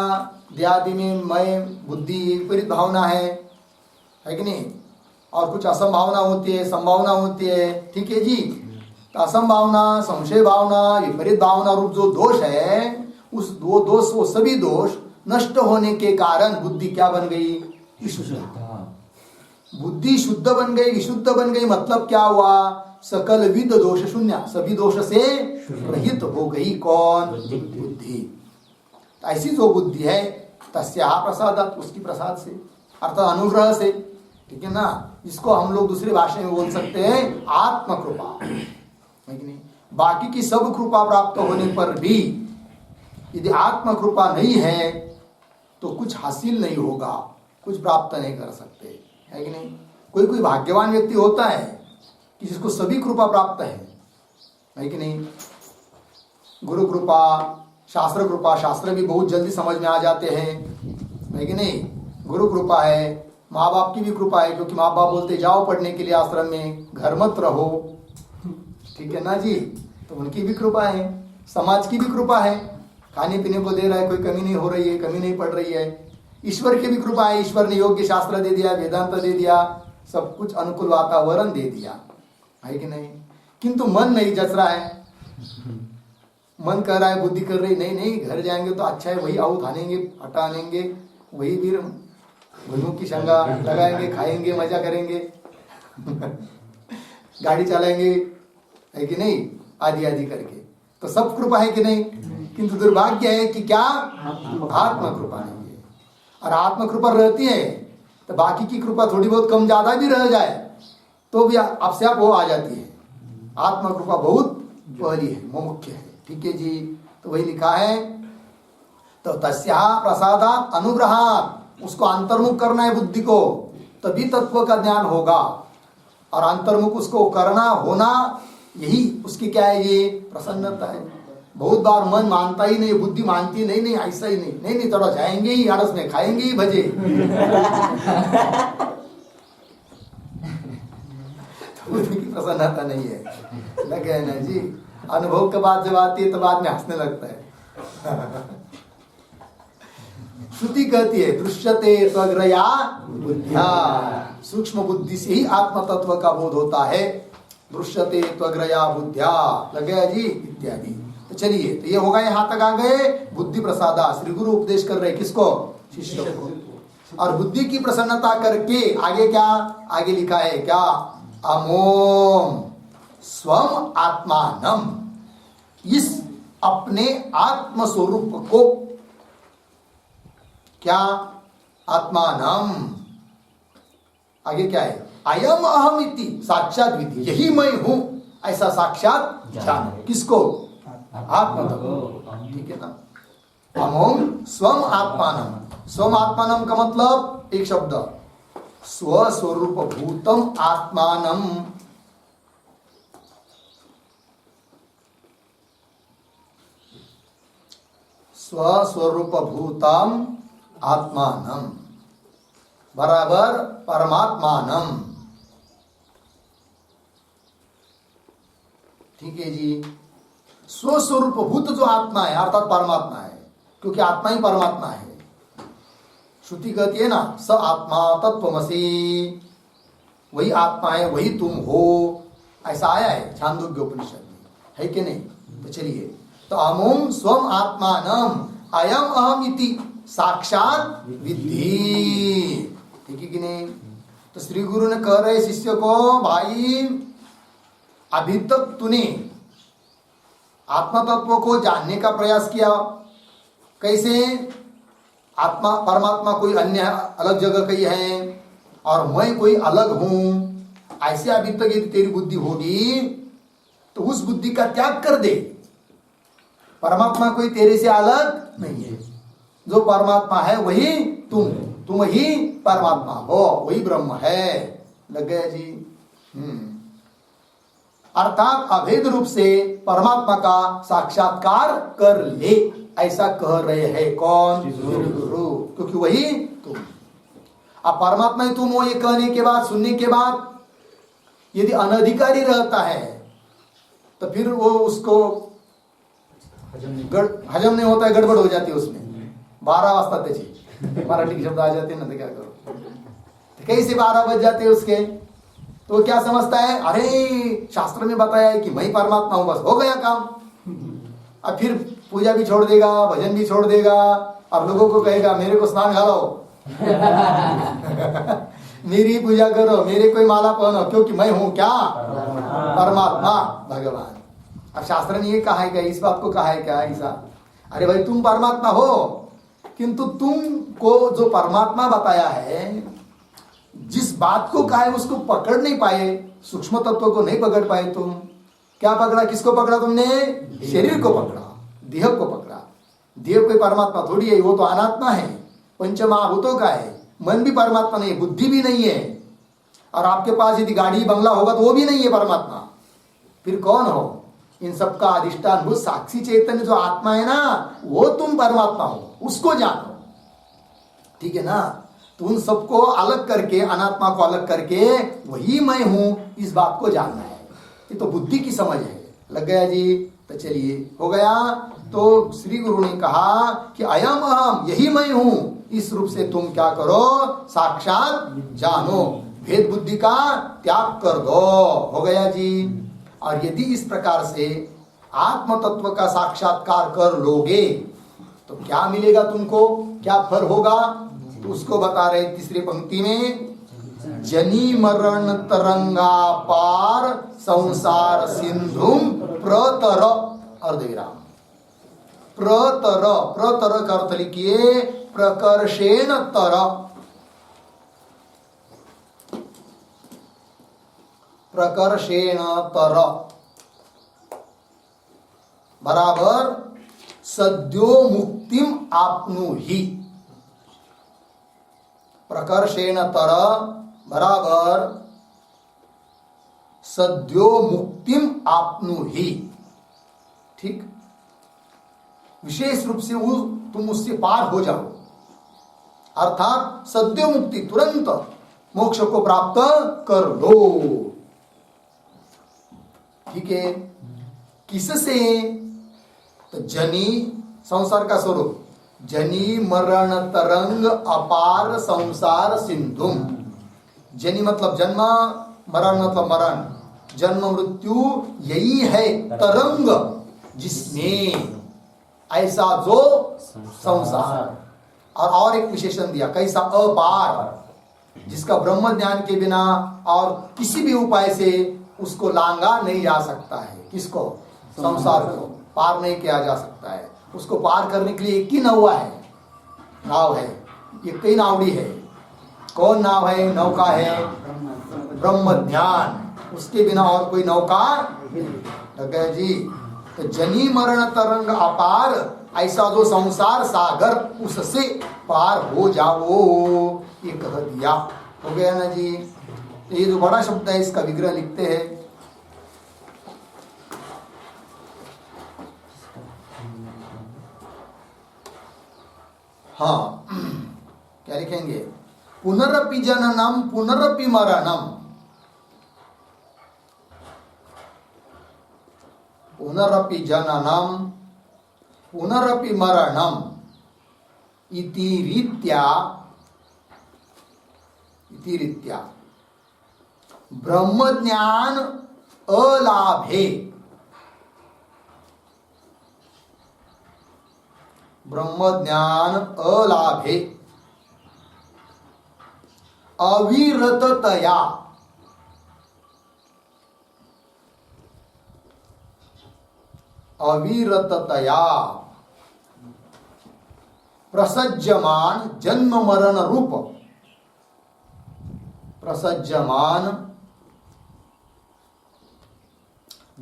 इत्यादि में मैं बुद्धि विपरीत भावना है कि नहीं, और कुछ असंभावना होती है, संभावना होती है, ठीक है जी। तो असंभावना, संशय भावना, विपरीत भावना रूप जो दोष है, उस दो दोष, वो सभी दोष नष्ट होने के कारण बुद्धि क्या बन गई? विशुद्ध। बुद्धि शुद्ध बन गई, विशुद्ध बन गई, मतलब क्या हुआ? सकल विद दोष शून्य, सभी दोष से रहित हो गई। कौन? बुद्धि। ऐसी जो बुद्धि है, तस्याः प्रसादात्, उसकी प्रसाद से, अर्थात अनुग्रह से, ठीक है ना। इसको हम लोग दूसरी भाषा में बोल सकते हैं आत्म कृपा, है कि नहीं। बाकी की सब कृपा प्राप्त होने पर भी यदि आत्म कृपा नहीं है तो कुछ हासिल नहीं होगा, कुछ प्राप्त नहीं कर सकते, है कि नहीं। कोई कोई भाग्यवान व्यक्ति होता है कि जिसको सभी कृपा प्राप्त है कि नहीं। गुरु कृपा, शास्त्र कृपा, शास्त्र भी बहुत जल्दी समझ में आ जाते हैं, है कि नहीं। गुरु कृपा है, माँ बाप की भी कृपा है, क्योंकि माँ बाप बोलते जाओ पढ़ने के लिए आश्रम में, घर मत रहो, ठीक है ना जी। तो उनकी भी कृपा है, समाज की भी कृपा है, खाने पीने को दे रहा है, कोई कमी नहीं हो रही है, कमी नहीं पड़ रही है। ईश्वर की भी कृपा है, ईश्वर ने योग्य शास्त्र दे दिया, वेदांत दे दिया, सब कुछ अनुकूल वातावरण दे दिया, है कि नहीं। किंतु मन नहीं जच रहा है, मन कर रहा है, बुद्धि कर रही नहीं नहीं, घर जाएंगे तो अच्छा है, वही आउट आनेंगे, हटा आनेंगे, वही भी भुनों की शंगा लगाएंगे, खाएंगे, मजा करेंगे, गाड़ी चलाएंगे, है कि नहीं, आदि आदि करके। तो सब कृपा है कि नहीं। किंतु दुर्भाग्य है कि क्या? आत्म कृपा नहीं है। और आत्म कृपा रहती है तो बाकी की कृपा थोड़ी बहुत कम ज्यादा भी रह जाए तो भी आपसे आप वो आ जाती है। आत्म कृपा बहुत पहली है, वो मुख्य है, ठीक है जी। तो वही लिखा है, तो तस्याः प्रसादात् अनुग्रहात्, उसको अंतर्मुख करना है बुद्धि को, तभी तत्व का ज्ञान होगा। और अंतर्मुख उसको करना होना, यही उसकी क्या है? ये प्रसन्नता है। बहुत बार मन मानता ही नहीं, बुद्धि मानती नहीं, नहीं ऐसा ही नहीं, नहीं नहीं थोड़ा जाएंगे ही आड़स में, खाएंगे ही भजे। तो बुद्धि की प्रसन्नता नहीं है, लगे है ना जी। अनुभव के बाद जब आती है तो बाद में हंसने लगता है। श्रुति कहती है दृश्यते त्वग्रया बुद्ध्या, सूक्ष्म बुद्धि से ही आत्म तत्व का बोध होता है। दृश्यते त्वग्रया बुद्ध्या, लगे जी, इत्यादि। तो चलिए, तो ये होगा, यहाँ तक आ गए। बुद्धि प्रसादा, श्री गुरु उपदेश कर रहे किसको? शिष्य को। और बुद्धि की प्रसन्नता करके आगे क्या? आगे लिखा है क्या? अमोम स्वम आत्मानम, इस अपने आत्म स्वरूप को, क्या? आत्मानम। आगे क्या है? अयम अहम इति साक्षात विधि, यही मैं हूं, ऐसा साक्षात जान। किसको? आत्मा तत्व, ठीक है ना। अमोम स्वम आत्मानम, स्वम आत्मानम का मतलब एक शब्द, स्वस्वरूप भूतम आत्मानम। स्वस्वरूप भूतम आत्मानम बराबर परमात्मानम, ठीक है जी। स्वस्वरूप भूत जो आत्मा है अर्थात परमात्मा है, क्योंकि आत्मा ही परमात्मा है। श्रुति कहती है ना, स आत्मा तत्वमसि, वही आत्मा है, वही तुम हो, ऐसा आया है छांदोग्य उपनिषद में, है कि नहीं। तो चलिए, तो अमुम स्वम आत्मानम अयम अहम इति साक्षात विद्धि, ठीक है कि नहीं। तो श्री गुरु ने कह रहे शिष्य को, भाई अभी तक तूने आत्मा तत्व को जानने का प्रयास किया, कैसे? आत्मा परमात्मा कोई अन्य अलग जगह कहीं है और मैं कोई अलग हूं, ऐसे अभी तक यदि तेरी बुद्धि होगी तो उस बुद्धि का त्याग कर दे। परमात्मा कोई तेरे से अलग नहीं है, जो परमात्मा है वही तुम ही परमात्मा हो, वही ब्रह्म है। लग गया जी। अर्थात अभेद रूप से परमात्मा का साक्षात्कार कर ले, ऐसा कह रहे हैं कौन? गुरु। क्योंकि वही तुम। अब परमात्मा ही तुम हो, ये कहने के बाद, सुनने के बाद यदि अनधिकारी रहता है तो फिर वो उसको हजम नहीं होता है, गड़बड़ हो जाती है उसमें। 12 वाजता त्याची मराठी शब्द आ जाते ना, तो क्या करो, तो कैसे 12 बज जाते उसके, तो क्या समझता है, अरे शास्त्र में बताया है कि मैं परमात्मा हूं, बस हो गया काम। अब फिर पूजा भी छोड़ देगा, भजन भी छोड़ देगा, अब लोगों को कहेगा मेरे को स्नान घालो मेरी पूजा करो, मेरे कोई माला पहनो, क्योंकि मैं हूं क्या? परमात्मा, भगवान। अब शास्त्र ने ये कहा है क्या, इस बात को कहा है क्या ऐसा? अरे भाई तुम परमात्मा हो, किंतु तुमको जो परमात्मा बताया है, जिस बात को कहा है उसको पकड़ नहीं पाए, सूक्ष्म तत्व को नहीं पकड़ पाए तुम। क्या पकड़ा? किसको पकड़ा तुमने? शरीर को पकड़ा, देह को पकड़ा। देह कोई परमात्मा थोड़ी है, वो तो अनात्मा है, पंचमहाभूतों का है। मन भी परमात्मा नहीं है, बुद्धि भी नहीं है, और आपके पास यदि गाड़ी बंगला होगा तो वो भी नहीं है परमात्मा। फिर कौन हो? इन सबका अधिष्ठान वो साक्षी चैतन्य जो आत्मा है ना, वो तुम परमात्मा हो, उसको जानो। ठीक है ना? तो उन सबको अलग करके, अनात्मा को अलग करके वही मैं हूं, इस बात को जानना है। ये तो बुद्धि की समझ है। लग गया जी? तो चलिए, हो गया। तो श्री गुरु ने कहा कि अयम अहम, यही मैं हूं, इस रूप से तुम क्या करो? साक्षात जानो, भेद बुद्धि का त्याग कर दो। हो गया जी? और यदि इस प्रकार से आत्म तत्व का साक्षात्कार कर लोगे तो क्या मिलेगा तुमको, क्या फल होगा? तो उसको बता रहे तीसरी पंक्ति में, जनी मरण तरंगा पार संसार सिंधुम प्रतर, अर्धविराम, प्रतर, प्रतर का अर्थ लिखिए प्रकर्षेण तर, प्रकर्षेण तर बराबर सद्यो मुक्तिम आपनुहि। प्रकर्षेण तर बराबर सद्यो मुक्तिम आपनुहि। ठीक, विशेष रूप से वो तुम उससे पार हो जाओ, अर्थात सद्यो मुक्ति, तुरंत मोक्ष को प्राप्त कर लो। ठीक है, किससे? तो जनी, संसार का स्वरूप, जनी मरण तरंग अपार संसार सिंधुम। जनी मतलब जन्म, मरण मतलब मरण, जन्म मृत्यु यही है तरंग, जिसमें ऐसा जो संसार, और एक विशेषण दिया कैसा? अपार, जिसका ब्रह्म ज्ञान के बिना और किसी भी उपाय से उसको लांगा नहीं जा सकता है। किसको? संसार को पार नहीं किया जा सकता है। उसको पार करने के लिए एक ही नौवा है, नाव है, एक ही नावड़ी है। कौन नाव है? नौका है ब्रह्म ज्ञान, उसके बिना और कोई नौका नहीं जी। तो जनी मरण तरंग अपार, ऐसा जो संसार सागर, उससे पार हो जाओ, ये कह दिया। हो गया ना जी? ये जो बड़ा शब्द है, इसका विग्रह लिखते हैं। हाँ, क्या लिखेंगे? पुनरपि जननम पुनरपि मरणम, पुनरपि जननम पुनरपि मरणम इति रीत्या, इति रीत्या ब्रह्म ज्ञान अलाभे, ब्रह्म ज्ञान अलाभे अविरततया, अविरततया प्रसज्यमान जन्म मरण रूप, प्रसज्यमान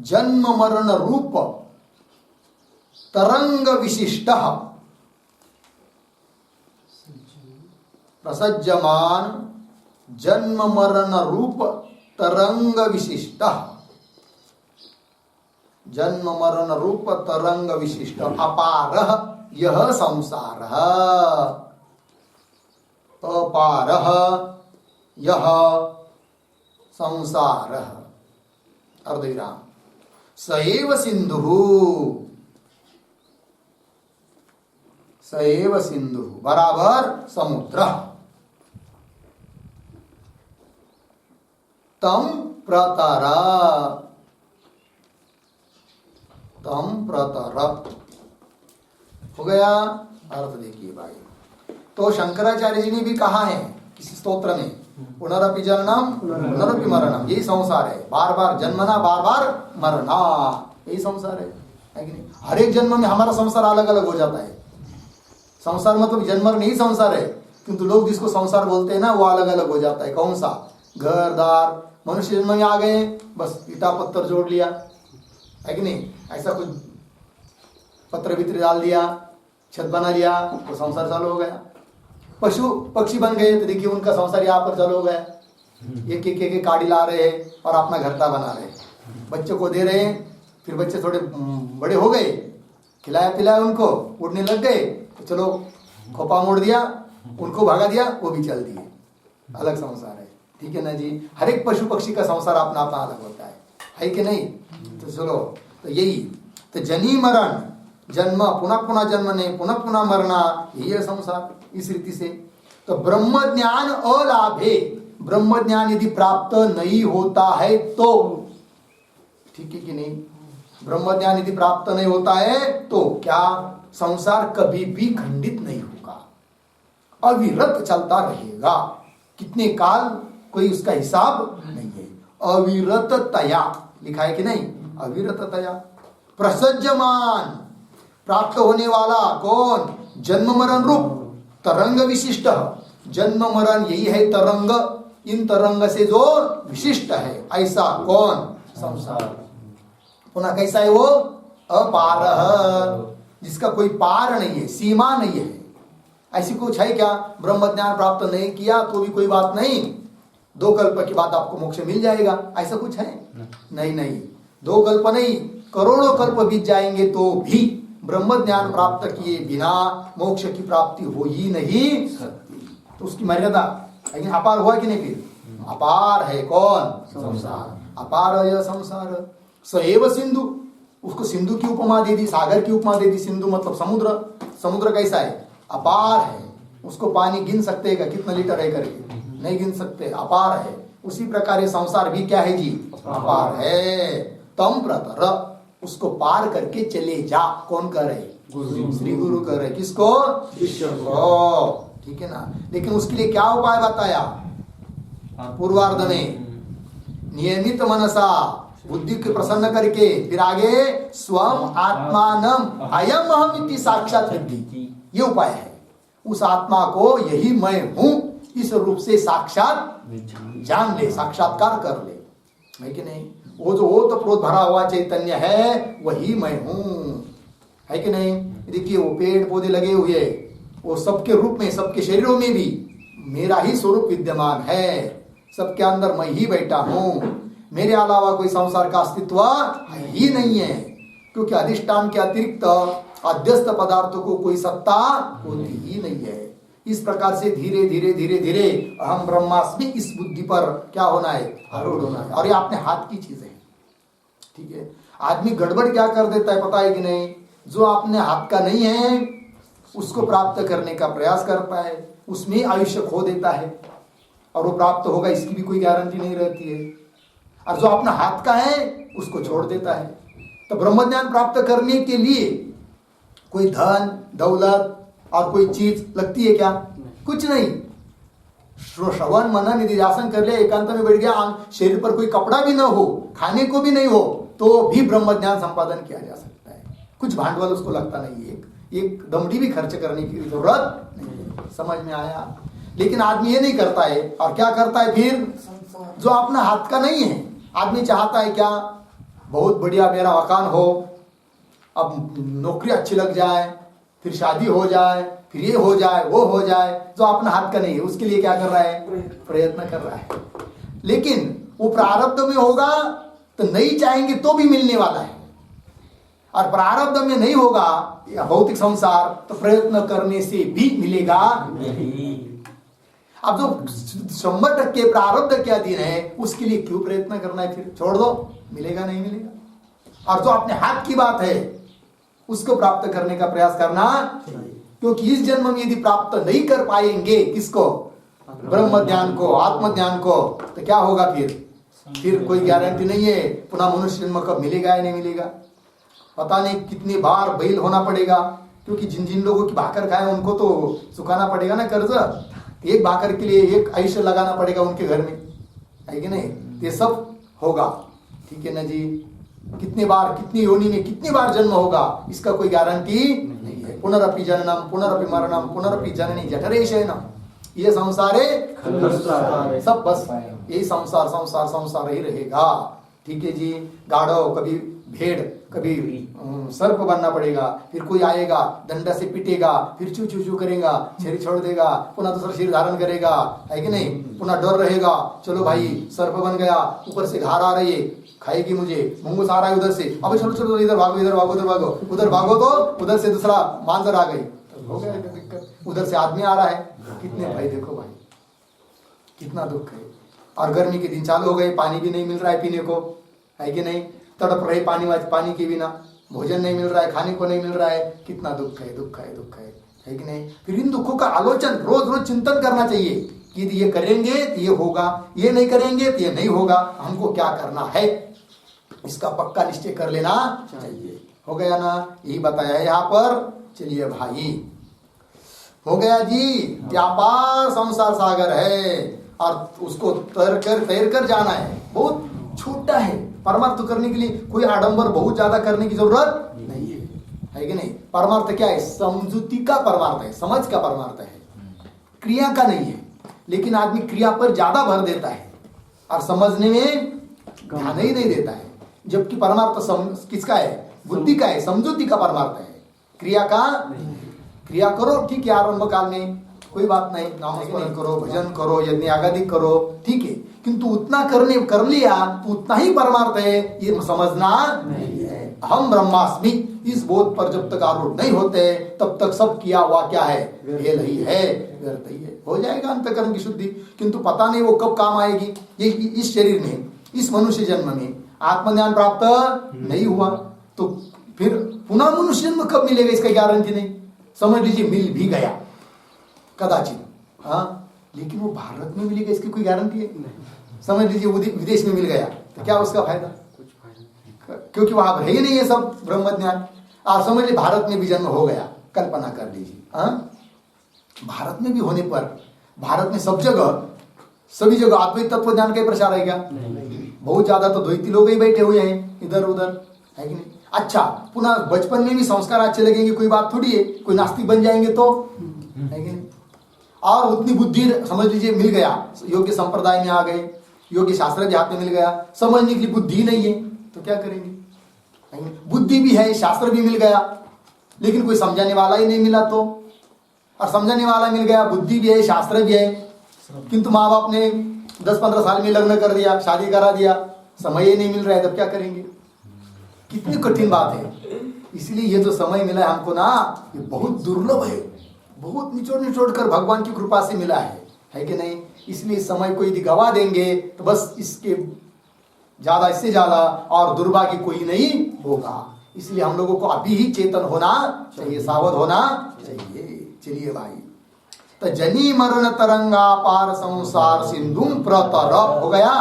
जन्म मरण रूप तरंग विशिष्ट प्रसज्जमान जन्म मरण रूप तरंग विशिष्ट, जन्म मरण रूप तरंग विशिष्ट अपारः यह संसारः, अपारः यह संसारः। अर्धविराम। सएव सिंधुः, सएव सिंधुः बराबर समुद्र। तम प्रतर, तम प्रतर हो गया। अर्थ देखिए भाई, तो शंकराचार्य जी ने भी कहा है किसी स्तोत्र में, पुनरपि जननम पुनरपि मरणम, यही संसार है, बार बार जन्मना बार बार मरना, यही संसार है कि नहीं? हर एक जन्म में हमारा संसार अलग अलग हो जाता है। संसार मतलब जन्म नहीं संसार है, किंतु लोग जिसको संसार बोलते हैं ना वो अलग अलग हो जाता है। कौन सा? घर दार, मनुष्य जन्म में आ गए बस ईटा पत्थर जोड़ लिया, है कि नहीं? ऐसा कुछ पत्र भित्र डाल दिया, छत बना लिया तो संसार चालू हो गया। पशु पक्षी बन गए तो देखिए उनका संसार यहाँ पर चालू हो गया। एक एक एक काड़ी ला रहे हैं और अपना घरता बना रहे हैं, बच्चों को दे रहे हैं, फिर बच्चे थोड़े बड़े हो गए, खिलाया पिलाया उनको, उड़ने लग गए तो चलो खोपा मोड़ दिया, उनको भगा दिया, वो भी चल दिए, अलग संसार है। ठीक है ना जी? हर एक पशु पक्षी का संसार अपना अपना अलग होता है कि नहीं? तो चलो, तो यही तो जनी मरण, जन्म पुनः पुनः जन्मने पुनः पुनः मरना, यही है संसार। इस रीति से तो ब्रह्म ज्ञान अलाभे, ब्रह्म ज्ञान यदि प्राप्त नहीं होता है तो, ठीक है कि नहीं? ब्रह्म ज्ञान यदि प्राप्त नहीं होता है तो क्या संसार कभी भी खंडित नहीं होगा, अविरत चलता रहेगा। कितने काल कोई उसका हिसाब नहीं है। अविरततया लिखा है कि नहीं? अविरततया। प्रसज्जमान प्राप्त होने वाला कौन? जन्म मरण रूप तरंग विशिष्ट, जन्म मरण यही है तरंग, इन तरंग से जो विशिष्ट है, ऐसा कौन? संसार। पुनः कैसा है वो? अपार, जिसका कोई पार नहीं है, सीमा नहीं है। ऐसी कुछ है क्या? ब्रह्म ज्ञान प्राप्त नहीं किया तो भी कोई बात नहीं, 2 कल्प के बाद आपको मोक्ष मिल जाएगा, ऐसा कुछ है? नहीं नहीं, 2 कल्प नहीं, करोड़ों कल्प बीत जाएंगे तो भी ब्रह्म ज्ञान प्राप्त किए बिना मोक्ष की प्राप्ति हो ही नहीं सकती। तो उसकी मर्यादा, लेकिन अपार हुआ कि नहीं? फिर अपार है कौन? संसार। अपार यह संसार। सएव सिंधु, उसको सिंधु की उपमा दे दी, सागर की उपमा दे दी। सिंधु मतलब समुद्र। समुद्र कैसा है? अपार है, उसको पानी गिन सकते हैं क्या कितना लीटर है करके? नहीं गिन सकते, अपार है। उसी प्रकार ये संसार भी क्या है जी? अपार है। तम प्रतर, उसको पार करके चले जा। कौन कर रहे? श्री गुरु कर रहे। किसको? शिष्य को। ठीक है ना? लेकिन उसके लिए क्या उपाय बताया पूर्वार्ध में? नियमित मनसा, बुद्धि को प्रसन्न करके, फिर आगे स्वम आत्मानम अयम अहम इति साक्षात विद्धि, ये उपाय है। उस आत्मा को यही मैं हूं इस रूप से साक्षात जान ले, साक्षात्कार कर ले, है कि नहीं? वो जो ओतप्रोत भरा हुआ चैतन्य है वही मैं हूं, है कि नहीं? देखिए वो पेड़ पौधे लगे हुए, वो सबके रूप में, सबके शरीरों में भी मेरा ही स्वरूप विद्यमान है। सबके अंदर मैं ही बैठा हूं, मेरे अलावा कोई संसार का अस्तित्व ही नहीं है, क्योंकि अधिष्ठान के अतिरिक्त अध्यस्त पदार्थों को कोई सत्ता होती ही नहीं है। इस प्रकार से धीरे धीरे धीरे धीरे अहम ब्रह्मास्मि इस बुद्धि पर क्या होना है? आरूढ़ होना है। और ये अपने हाथ की चीज है। ठीक है? आदमी गड़बड़ क्या कर देता है पता है कि नहीं? जो अपने हाथ का नहीं है उसको प्राप्त करने का प्रयास करता है, उसमें आयुष्य खो देता है, और वो प्राप्त होगा इसकी भी कोई गारंटी नहीं रहती है। और जो अपना हाथ का है उसको छोड़ देता है। तो ब्रह्म ज्ञान प्राप्त करने के लिए कोई धन दौलत और कोई चीज लगती है क्या? कुछ नहीं। श्रवण मनन निधिध्यासन कर लिया, एकांत में बैठ गया, शरीर पर कोई कपड़ा भी ना हो, खाने को भी नहीं हो, तो भी ब्रह्म ज्ञान संपादन किया जा सकता है। कुछ भांडवल उसको लगता नहीं है, एक दमड़ी भी खर्च करने की जरूरत नहीं है। समझ में आया? लेकिन आदमी ये नहीं करता है, और क्या करता है फिर? जो अपना हाथ का नहीं है, आदमी चाहता है क्या? बहुत बढ़िया मेरा मकान हो, अब नौकरी अच्छी लग जाए, फिर शादी हो जाए, फिर ये हो जाए वो हो जाए, जो अपना हाथ का नहीं है उसके लिए क्या कर रहा है, प्रयत्न कर रहा है। लेकिन वो प्रारब्ध में होगा तो नहीं चाहेंगे तो भी मिलने वाला है, और प्रारब्ध में नहीं होगा या भौतिक संसार तो प्रयत्न करने से भी मिलेगा नहीं। अब जो 100% प्रारब्ध क्या दिन है उसके लिए क्यों प्रयत्न करना है, फिर छोड़ दो, मिलेगा नहीं मिलेगा। और जो अपने हाथ की बात है उसको प्राप्त करने का प्रयास करना चाहिए, क्योंकि इस जन्म में यदि प्राप्त नहीं कर पाएंगे किसको, ब्रह्म ज्ञान को, आत्म ज्ञान को, तो क्या होगा फिर कोई गारंटी नहीं है पुनः मनुष्य जन्म कब मिलेगा या नहीं मिलेगा। पता नहीं कितनी बार बैल होना पड़ेगा, क्योंकि जिन जिन लोगों की भाकर खाए उनको तो चुकाना पड़ेगा ना कर्ज। एक भाकर के लिए एक आयुष्य लगाना पड़ेगा उनके घर में, है कि नहीं। ये सब होगा, ठीक है ना जी। कितनी बार, कितनी योनि में कितनी बार जन्म होगा इसका कोई गारंटी नहीं है। पुनरपि जननम पुनरपि मरणम पुनरपि जननी जठरे शयनम, ये संसारे सब बस यही संसार संसार संसार ही रहेगा, ठीक है जी। गाढ़ो कभी भेड़ कभी सर्प बनना पड़ेगा, फिर कोई आएगा डंडा से पीटेगा, फिर चू चू चू करेगा, शरीर छोड़ देगा, पुनः दूसरा शरीर धारण करेगा, है कि नहीं। पुनः डर रहेगा, चलो भाई सर्प बन गया, ऊपर से घार आ रही है, खाएगी मुझे, मुंगूस आ रहा है उधर से, अबे चलो चलो इधर भागो इधर भागो उधर भागो, उधर भागो तो उधर से दूसरा मांजर आ गई, तो हो गया दिक्कत। उधर से आदमी आ रहा है, कितने भाई देखो भाई कितना दुख है। और गर्मी के दिन चालू हो गए, पानी भी नहीं मिल रहा है पीने को, है कि नहीं। तड़प रहे पानी के बिना, भोजन नहीं मिल रहा है, खाने को नहीं मिल रहा है, कितना दुख है दुख है दुख है कि नहीं। फिर इन दुखों का आलोचन रोज रोज चिंतन करना चाहिए कि ये करेंगे तो ये होगा, ये नहीं करेंगे तो ये नहीं होगा, हमको क्या करना है इसका पक्का निश्चय कर लेना चाहिए। हो गया ना, यही बताया है यहाँ पर। चलिए भाई, हो गया जी। व्यापार संसार सागर है और उसको तैर कर जाना है, बहुत छोटा है। परमार्थ करने के लिए कोई आडंबर बहुत ज्यादा करने की जरूरत नहीं है कि नहीं। परमार्थ क्या है, समझूती का परमार्थ है, समझ का परमार्थ है, क्रिया का नहीं है। लेकिन आदमी क्रिया पर ज्यादा भर देता है और समझने में ध्यान ही नहीं देता है। जबकि परमार्थ किसका है, बुद्धि का है, समझूती का परमार्थ है, क्रिया का। क्रिया करो ठीक है, आरंभ काल में कोई बात नहीं, नामस्मरण करो, भजन करो, यज्ञ आगादि करो, ठीक है, किंतु उतना कर लिया तो उतना ही परमार्थ है, ये समझना नहीं है। हम ब्रह्मास्मि, इस बोध पर जब तक आरूढ़ नहीं होते तब तक सब किया हुआ क्या है, भेल ही है, व्यर्थ ही है। हो जाएगा अंतकरण की शुद्धि, किंतु पता नहीं वो कब काम आएगी। ये इस शरीर में, इस मनुष्य जन्म में आत्मज्ञान प्राप्त नहीं हुआ तो फिर पुनः मनुष्य जन्म कब मिलेगा इसका गारंटी नहीं। समझ लीजिए मिल भी गया कदाचित, हाँ, लेकिन वो भारत में मिलेगा इसकी कोई गारंटी है नहीं। समझ लीजिए विदेश में मिल गया तो क्या उसका फायदा, क्योंकि वहां रहे नहीं है सब ब्रह्म ज्ञान। आप समझ लीजिए भारत में भी जन्म हो गया, कल्पना कर लीजिए, हाँ, भारत में भी होने पर भारत में सब जगह सभी जगह अद्वैत तत्व ज्ञान का प्रचार है क्या, बहुत ज्यादा तो द्वैती लोग ही बैठे हुए हैं इधर उधर, है कि नहीं। अच्छा, पुनः बचपन में भी संस्कार अच्छे लगेंगे कोई बात थोड़ी है, कोई नास्तिक बन जाएंगे तो, है कि नहीं। और उतनी बुद्धि समझ लीजिए मिल गया, योग्य संप्रदाय में आ गए, योग्य शास्त्र भी हाथ में मिल गया, समझने के लिए बुद्धि नहीं है तो क्या करेंगे। बुद्धि भी है, शास्त्र भी मिल गया, लेकिन कोई समझाने वाला ही नहीं मिला तो, और समझाने वाला मिल गया, बुद्धि भी है, शास्त्र भी है, किंतु माँ बाप ने 10-15 साल में लग्न कर दिया, शादी करा दिया, समय ही नहीं मिल रहा है, तब क्या करेंगे। कितनी कठिन बात है। इसलिए ये जो समय मिला है हमको ना, ये बहुत दुर्लभ है, बहुत निचोड़ कर भगवान की कृपा से मिला है कि नहीं। इसलिए समय को यदि गवा देंगे तो बस इसके ज्यादा, इससे ज्यादा और दुर्भाग्य कोई नहीं होगा। इसलिए हम लोगों को अभी ही चेतन होना चाहिए, सावध होना चाहिए। चलिए भाई, तो जनी मरण तरंगा पार संसार सिंधुम प्रतर, हो गया।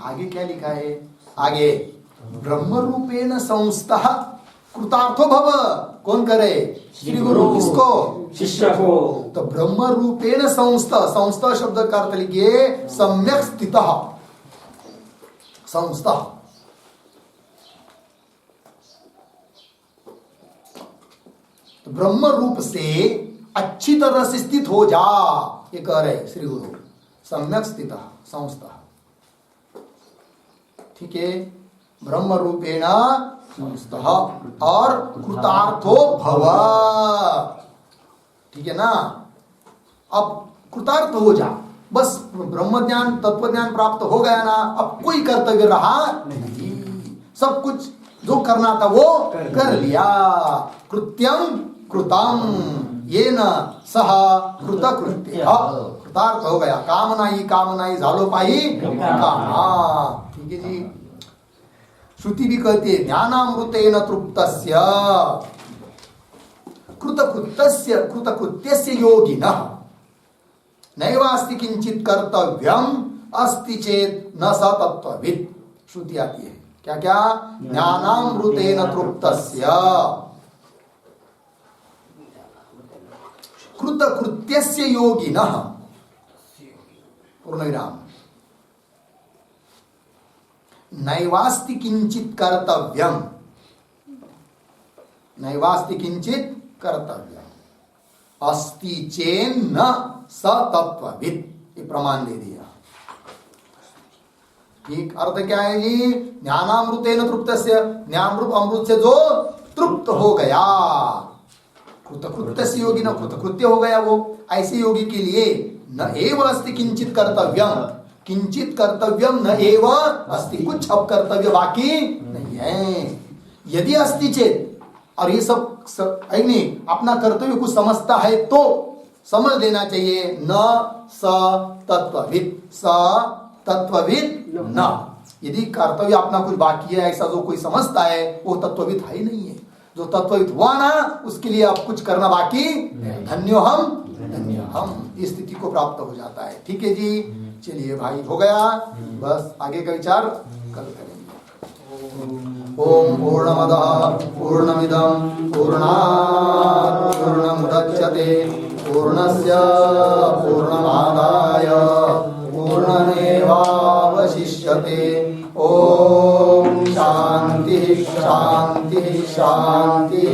आगे क्या लिखा है, आगे ब्रह्म रूपेण संस्थः कृतार्थो भव, कौन करे, श्री गुरु, किसको, शिष्य को। तो ब्रह्म रूपेण संस्थ, संस्थ शब्द का अर्थ लिखिए सम्यक स्थितः, संस्थ। तो ब्रह्म रूप से अच्छी तरह से स्थित हो जा, ये कह रहे श्री गुरु, सम्यक स्थितः संस्थ, ठीक है। ब्रह्म रूपेण संस्थः और कृतार्थो भव, ठीक है ना। अब कृतार्थ हो जा, बस ब्रह्म ज्ञान तत्व ज्ञान प्राप्त हो गया ना, अब कोई कर्तव्य रहा नहीं, सब कुछ जो करना था वो कर लिया। कृत्यम कृतम ये न सह कृतकृत्य, कृतार्थ हो गया, कामनाई झालो पाही कामा। ठीक है जी। श्रुति भी कहती है ज्ञानामृतेन तृप्तस्य कृतकृत्यस्य योगिनः नैवास्ति किंचित कर्तव्यम अस्ति चेत न स तत्त्ववित्। श्रुति आती है क्या क्या, ज्ञानामृतेन तृप्तस्य कृतकृत्यस्य योगिनः, पूर्ण विराम, नैवास्ति किंचित कर्तव्यम, नैवास्ति किंचित कर्तव्यम अस्ति चेन न स तत्त्ववित्, ये प्रमाण दे दिया। ठीक, अर्थ क्या है जी, ज्ञानामृतेन तृप्तस्य, ज्ञानामृत अमृत से जो तृप्त हो गया, कृतकृत्य योगी न कृतकृत्य हो गया वो, ऐसे योगी के लिए न एव अस्ति किंचित कर्तव्यम, किंचित कर्तव्यम न एव अस्ति, कुछ अब कर्तव्य बाकी नहीं है। यदि अस्ति चेत, और ये सब नहीं अपना कर्तव्य कुछ समझता है तो समझ लेना चाहिए, न स तत्त्ववित्, स तत्त्ववित् न, यदि कर्तव्य अपना कुछ बाकी है ऐसा जो कोई समझता है वो तत्त्ववित् है ही नहीं है। जो तत्त्ववित् हुआ ना उसके लिए अब कुछ करना बाकी, धन्यो हम इस स्थिति को प्राप्त हो जाता है। ठीक है जी, चलिए भाई हो गया, बस आगे का विचार कल करेंगे। ओम पूर्णमदः पूर्णमिदं पूर्णात् पूर्णमुदच्यते पूर्णस्य पूर्णमादाय पूर्णमेवावशिष्यते। ओम शांति शांति शांति।